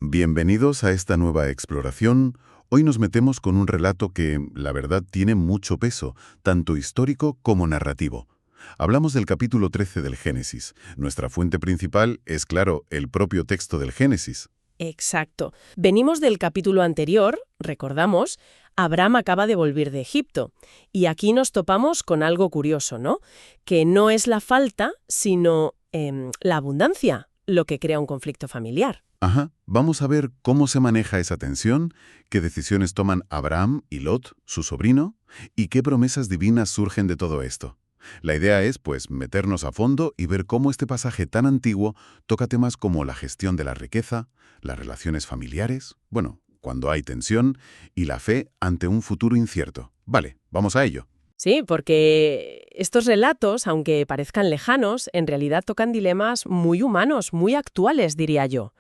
Bienvenidos a esta nueva exploración. Hoy nos metemos con un relato que, la verdad, tiene mucho peso, tanto histórico como narrativo. Hablamos del capítulo 13 del Génesis. Nuestra fuente principal es, claro, el propio texto del Génesis. Exacto. Venimos del capítulo anterior, recordamos, Abraham acaba de volver de Egipto. Y aquí nos topamos con algo curioso, ¿no? Que no es la falta, sino la abundancia, lo que crea un conflicto familiar. Ajá, vamos a ver cómo se maneja esa tensión, qué decisiones toman Abraham y Lot, su sobrino, y qué promesas divinas surgen de todo esto. La idea es, pues, meternos a fondo y ver cómo este pasaje tan antiguo toca temas como la gestión de la riqueza, las relaciones familiares, bueno, cuando hay tensión, y la fe ante un futuro incierto. Vale, vamos a ello. Sí, porque estos relatos, aunque parezcan lejanos, en realidad tocan dilemas muy humanos, muy actuales, diría yo.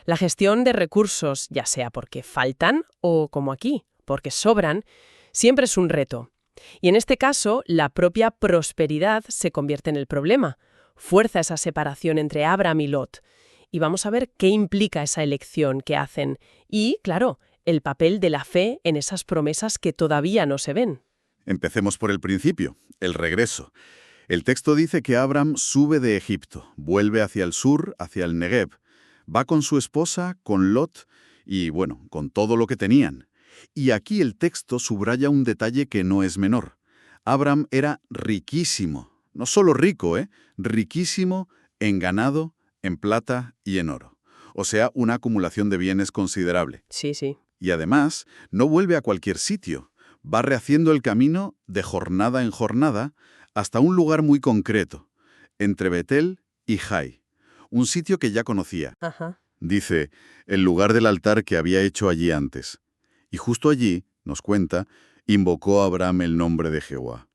La gestión de recursos, ya sea porque faltan o, como aquí, porque sobran, siempre es un reto. Y en este caso, la propia prosperidad se convierte en el problema, fuerza esa separación entre Abraham y Lot. Y vamos a ver qué implica esa elección que hacen y, claro, el papel de la fe en esas promesas que todavía no se ven. Empecemos por el principio, el regreso. El texto dice que Abraham sube de Egipto, vuelve hacia el sur, hacia el Negev. Va con su esposa, con Lot y, bueno, con todo lo que tenían. Y aquí el texto subraya un detalle que no es menor. Abraham era riquísimo, no solo rico, riquísimo en ganado, en plata y en oro. O sea, una acumulación de bienes considerable. Sí, sí. Y además, no vuelve a cualquier sitio. Va rehaciendo el camino de jornada en jornada hasta un lugar muy concreto, entre Betel y Jai, un sitio que ya conocía. Ajá. Dice, el lugar del altar que había hecho allí antes. Y justo allí, nos cuenta, invocó a Abraham el nombre de Jehová.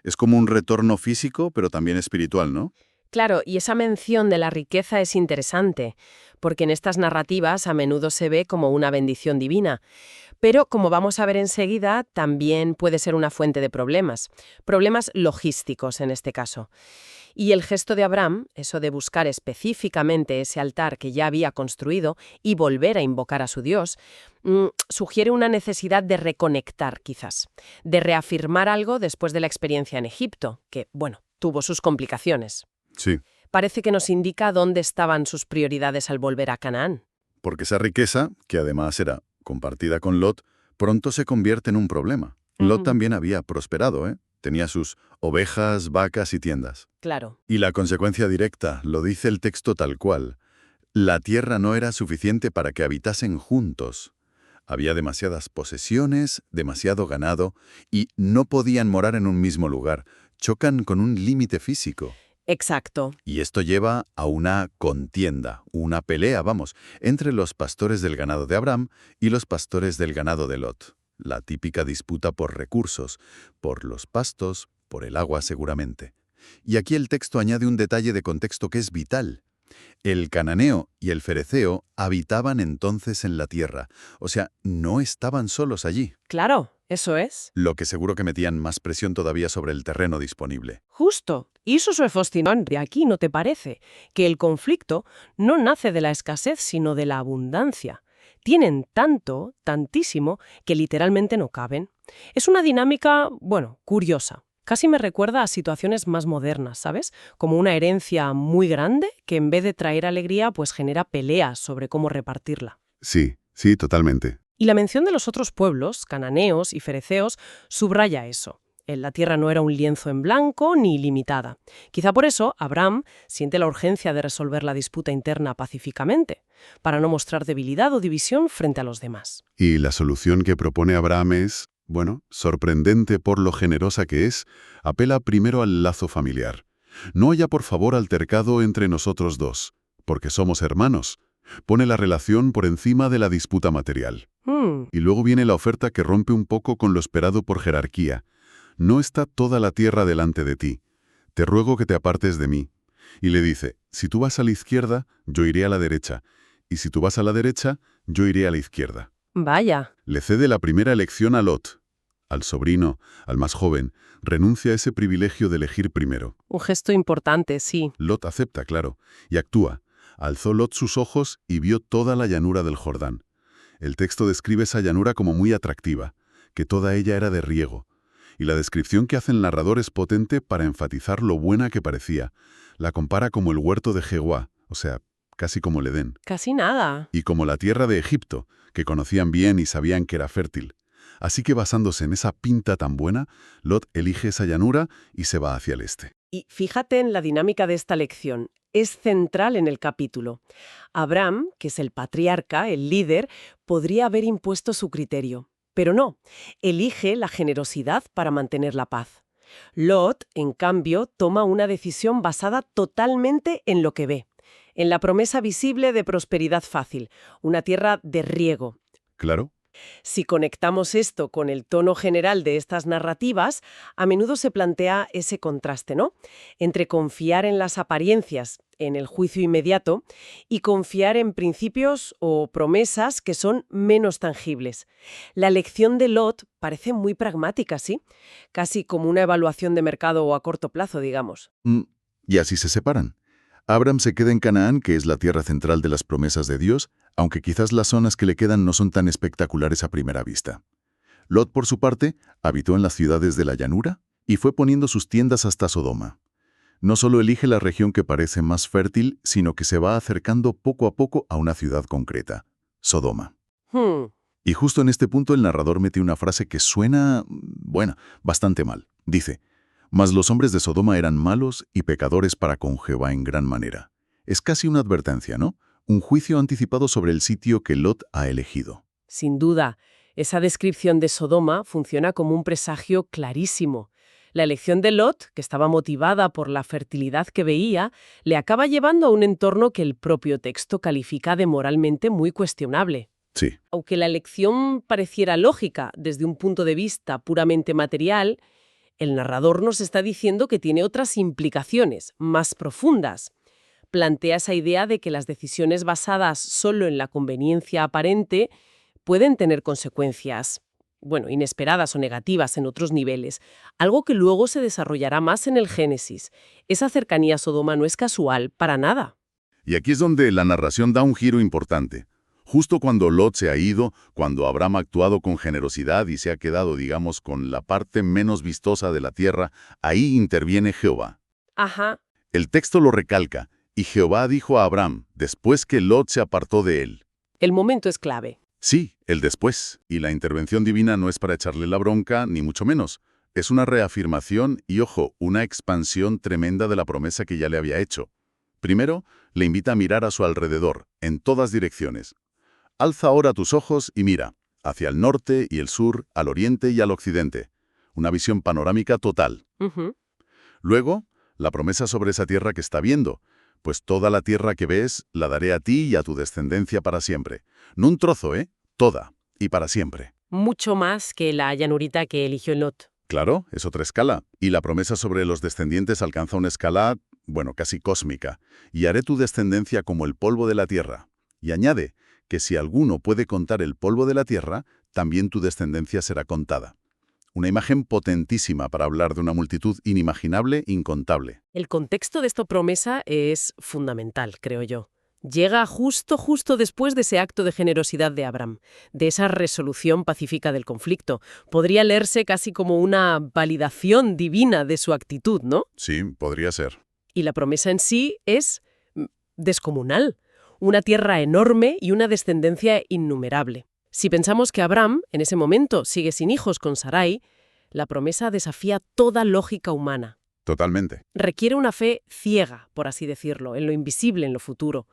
Es como un retorno físico, pero también espiritual, ¿no? Claro, y esa mención de la riqueza es interesante, porque en estas narrativas a menudo se ve como una bendición divina. Pero, como vamos a ver enseguida, también puede ser una fuente de problemas logísticos en este caso. Y el gesto de Abraham, eso de buscar específicamente ese altar que ya había construido y volver a invocar a su Dios, sugiere una necesidad de reconectar, quizás, de reafirmar algo después de la experiencia en Egipto, que, bueno, tuvo sus complicaciones. Sí, Parece que nos indica dónde estaban sus prioridades al volver a Canaán. porque esa riqueza, que además era compartida con Lot, pronto se convierte en un problema. Lot Ujú. también había prosperado, ¿eh? Tenía sus ovejas, vacas y tiendas. Claro. Y la consecuencia directa, lo dice el texto tal cual. La tierra no era suficiente para que habitasen juntos. Había demasiadas posesiones, demasiado ganado, y no podían morar en un mismo lugar. Chocan con un límite físico. Exacto. Y esto lleva a una contienda, una pelea, vamos, entre los pastores del ganado de Abraham y los pastores del ganado de Lot. La típica disputa por recursos, por los pastos, por el agua seguramente. Y aquí el texto añade un detalle de contexto que es vital. El cananeo y el fereceo habitaban entonces en la tierra, o sea, no estaban solos allí, Claro, eso es. lo que seguro que metían más presión todavía sobre el terreno disponible. Justo. Y eso es fascinante aquí, ¿no te parece? Que el conflicto no nace de la escasez, sino de la abundancia. Tienen tanto, tantísimo, que literalmente no caben. Es una dinámica, bueno, curiosa. Casi me recuerda a situaciones más modernas, ¿sabes? Como una herencia muy grande que en vez de traer alegría, pues genera peleas sobre cómo repartirla. Sí, sí, totalmente. Y la mención de los otros pueblos, cananeos y fereceos, subraya eso. La tierra no era un lienzo en blanco ni limitada. Quizá por eso Abraham siente la urgencia de resolver la disputa interna pacíficamente, para no mostrar debilidad o división frente a los demás. Y la solución que propone Abraham es, bueno, sorprendente por lo generosa que es, apela primero al lazo familiar. No haya por favor altercado entre nosotros dos, porque somos hermanos. Pone la relación por encima de la disputa material. Y luego viene la oferta que rompe un poco con lo esperado por jerarquía. No está toda la tierra delante de ti. Te ruego que te apartes de mí. Y le dice, si tú vas a la izquierda, yo iré a la derecha. Y si tú vas a la derecha, yo iré a la izquierda. Vaya. Le cede la primera elección a Lot. Al sobrino, al más joven, renuncia a ese privilegio de elegir primero. Un gesto importante, sí. Lot acepta, claro, y actúa. Alzó Lot sus ojos y vio toda la llanura del Jordán. El texto describe esa llanura como muy atractiva, que toda ella era de riego. Y la descripción que hace el narrador es potente para enfatizar lo buena que parecía. La compara como el huerto de Jehová, o sea, casi como el Edén. Casi nada. Y como la tierra de Egipto, que conocían bien y sabían que era fértil. Así que basándose en esa pinta tan buena, Lot elige esa llanura y se va hacia el este. Y fíjate en la dinámica de esta lección. Es central en el capítulo. Abraham, que es el patriarca, el líder, podría haber impuesto su criterio. Pero no, elige la generosidad para mantener la paz. Lot, en cambio, toma una decisión basada totalmente en lo que ve, en la promesa visible de prosperidad fácil, una tierra de riego. ¿Claro? Si conectamos esto con el tono general de estas narrativas, a menudo se plantea ese contraste, ¿no? Entre confiar en las apariencias, en el juicio inmediato, y confiar en principios o promesas que son menos tangibles. La elección de Lot parece muy pragmática, ¿sí? Casi como una evaluación de mercado o a corto plazo, digamos. Y así se separan. Abraham se queda en Canaán, que es la tierra central de las promesas de Dios, aunque quizás las zonas que le quedan no son tan espectaculares a primera vista. Lot, por su parte, habitó en las ciudades de la llanura y fue poniendo sus tiendas hasta Sodoma. No solo elige la región que parece más fértil, sino que se va acercando poco a poco a una ciudad concreta, Sodoma. Y justo en este punto el narrador mete una frase que suena, bueno, bastante mal. Dice: «Mas los hombres de Sodoma eran malos y pecadores para con Jehová en gran manera». Es casi una advertencia, ¿no? Un juicio anticipado sobre el sitio que Lot ha elegido. Sin duda, esa descripción de Sodoma funciona como un presagio clarísimo. La elección de Lot, que estaba motivada por la fertilidad que veía, le acaba llevando a un entorno que el propio texto califica de moralmente muy cuestionable. Sí. Aunque la elección pareciera lógica desde un punto de vista puramente material, el narrador nos está diciendo que tiene otras implicaciones, más profundas. Plantea esa idea de que las decisiones basadas solo en la conveniencia aparente pueden tener consecuencias, inesperadas o negativas en otros niveles, algo que luego se desarrollará más en el Génesis. Esa cercanía a Sodoma no es casual, para nada. Y aquí es donde la narración da un giro importante. Justo cuando Lot se ha ido, cuando Abraham ha actuado con generosidad y se ha quedado, digamos, con la parte menos vistosa de la tierra, ahí interviene Jehová. Ajá. El texto lo recalca, y Jehová dijo a Abraham, después que Lot se apartó de él. El momento es clave. Sí, el después. Y la intervención divina no es para echarle la bronca, ni mucho menos. Es una reafirmación y, ojo, una expansión tremenda de la promesa que ya le había hecho. Primero, le invita a mirar a su alrededor, en todas direcciones. Alza ahora tus ojos y mira, hacia el norte y el sur, al oriente y al occidente. Una visión panorámica total. Luego, la promesa sobre esa tierra que está viendo. Pues toda la tierra que ves la daré a ti y a tu descendencia para siempre. No un trozo, toda, y para siempre. Mucho más que la llanurita que eligió Lot. Claro, es otra escala. Y la promesa sobre los descendientes alcanza una escala, casi cósmica. Y haré tu descendencia como el polvo de la tierra. Y añade que si alguno puede contar el polvo de la tierra, también tu descendencia será contada. Una imagen potentísima para hablar de una multitud inimaginable, incontable. El contexto de esta promesa es fundamental, creo yo. Llega justo después de ese acto de generosidad de Abraham, de esa resolución pacífica del conflicto. Podría leerse casi como una validación divina de su actitud, ¿no? Sí, podría ser. Y la promesa en sí es descomunal. Una tierra enorme y una descendencia innumerable. Si pensamos que Abraham, en ese momento, sigue sin hijos con Sarai, la promesa desafía toda lógica humana. Totalmente. Requiere una fe ciega, por así decirlo, en lo invisible, en lo futuro.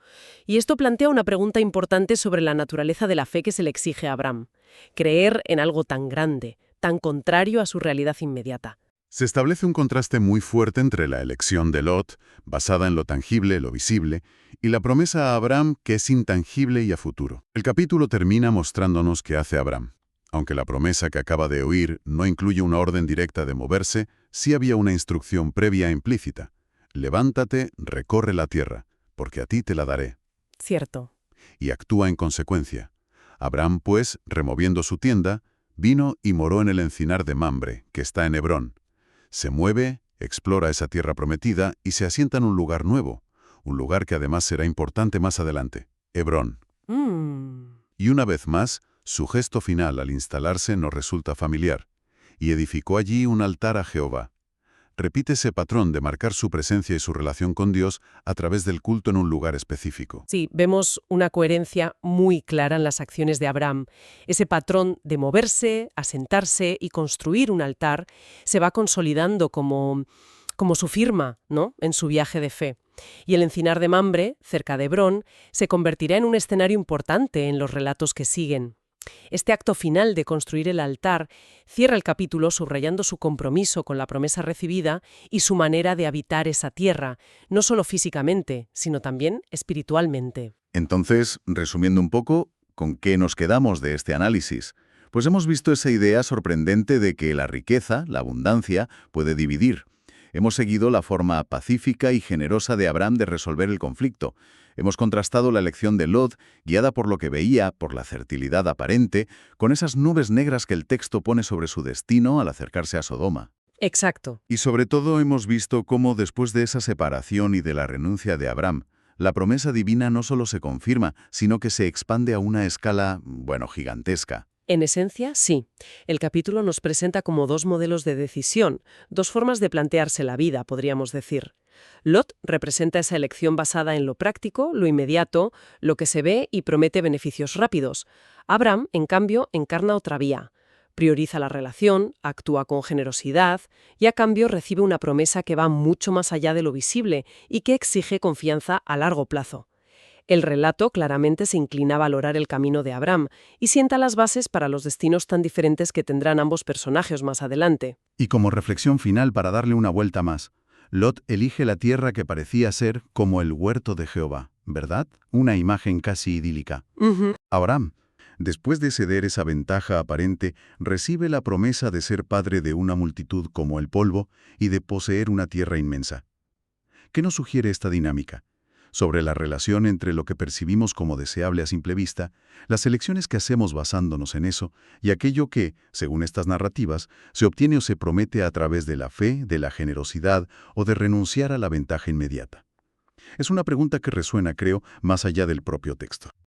Y esto plantea una pregunta importante sobre la naturaleza de la fe que se le exige a Abraham. Creer en algo tan grande, tan contrario a su realidad inmediata. Se establece un contraste muy fuerte entre la elección de Lot, basada en lo tangible, lo visible, y la promesa a Abraham, que es intangible y a futuro. El capítulo termina mostrándonos qué hace Abraham. Aunque la promesa que acaba de oír no incluye una orden directa de moverse, sí había una instrucción previa implícita. Levántate, recorre la tierra, porque a ti te la daré. Cierto. Y actúa en consecuencia. Abraham, pues, removiendo su tienda, vino y moró en el encinar de Mambre, que está en Hebrón. Se mueve, explora esa tierra prometida y se asienta en un lugar nuevo, un lugar que además será importante más adelante, Hebrón. Mm. Y una vez más, su gesto final al instalarse nos resulta familiar, y edificó allí un altar a Jehová. Repite ese patrón de marcar su presencia y su relación con Dios a través del culto en un lugar específico. Sí, vemos una coherencia muy clara en las acciones de Abraham. Ese patrón de moverse, asentarse y construir un altar se va consolidando como su firma, ¿no?, en su viaje de fe. Y el encinar de Mamre, cerca de Hebrón, se convertirá en un escenario importante en los relatos que siguen. Este acto final de construir el altar cierra el capítulo subrayando su compromiso con la promesa recibida y su manera de habitar esa tierra, no solo físicamente, sino también espiritualmente. Entonces, resumiendo un poco, ¿con qué nos quedamos de este análisis? Pues hemos visto esa idea sorprendente de que la riqueza, la abundancia, puede dividir. Hemos seguido la forma pacífica y generosa de Abraham de resolver el conflicto. Hemos contrastado la elección de Lot, guiada por lo que veía, por la fertilidad aparente, con esas nubes negras que el texto pone sobre su destino al acercarse a Sodoma. Exacto. Y sobre todo hemos visto cómo después de esa separación y de la renuncia de Abraham, la promesa divina no solo se confirma, sino que se expande a una escala, gigantesca. En esencia, sí. El capítulo nos presenta como dos modelos de decisión, dos formas de plantearse la vida, podríamos decir. Lot representa esa elección basada en lo práctico, lo inmediato, lo que se ve y promete beneficios rápidos. Abraham, en cambio, encarna otra vía. Prioriza la relación, actúa con generosidad y a cambio recibe una promesa que va mucho más allá de lo visible y que exige confianza a largo plazo. El relato claramente se inclina a valorar el camino de Abraham y sienta las bases para los destinos tan diferentes que tendrán ambos personajes más adelante. Y como reflexión final para darle una vuelta más, Lot elige la tierra que parecía ser como el huerto de Jehová, ¿verdad? Una imagen casi idílica. Abraham, después de ceder esa ventaja aparente, recibe la promesa de ser padre de una multitud como el polvo y de poseer una tierra inmensa. ¿Qué nos sugiere esta dinámica? Sobre la relación entre lo que percibimos como deseable a simple vista, las elecciones que hacemos basándonos en eso, y aquello que, según estas narrativas, se obtiene o se promete a través de la fe, de la generosidad o de renunciar a la ventaja inmediata. Es una pregunta que resuena, creo, más allá del propio texto.